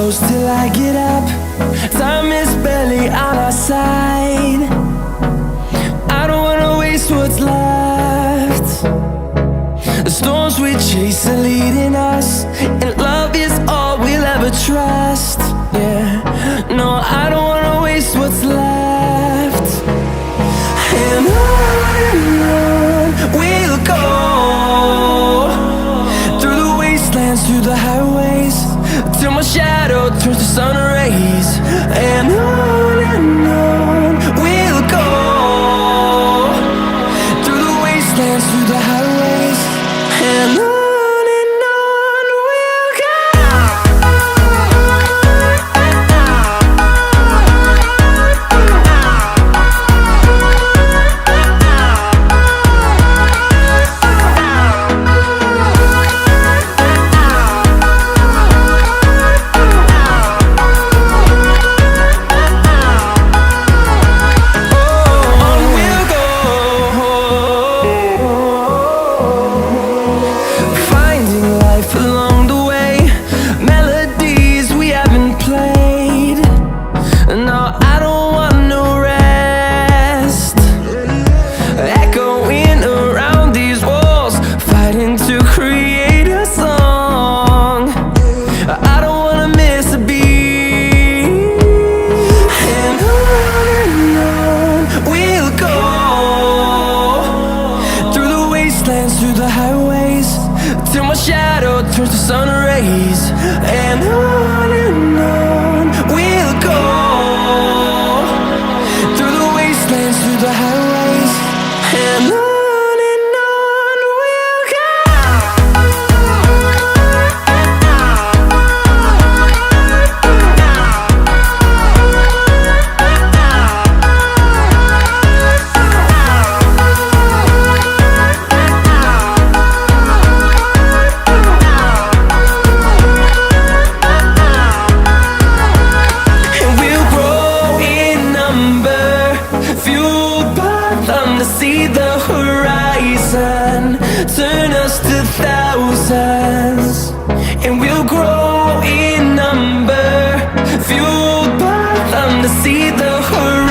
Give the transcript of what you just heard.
close till I get up. Time is barely on our side. I don't wanna waste what's left. The storms we chase are leading us, and love is all we'll ever trust. Yeah, no, I don't wanna waste what's left. And on we'll go, through the wastelands, through the highways, till my shadow turns to sun rays. And on we'll go, through the wastelands, through the highways, and on. Through the highways, till my shadow turns to sun rays. And on we'll go, through the wastelands, through the highways, and on we'll go. See the horizon turn us to thousands, and we'll grow in number, fueled by them to see the horizon.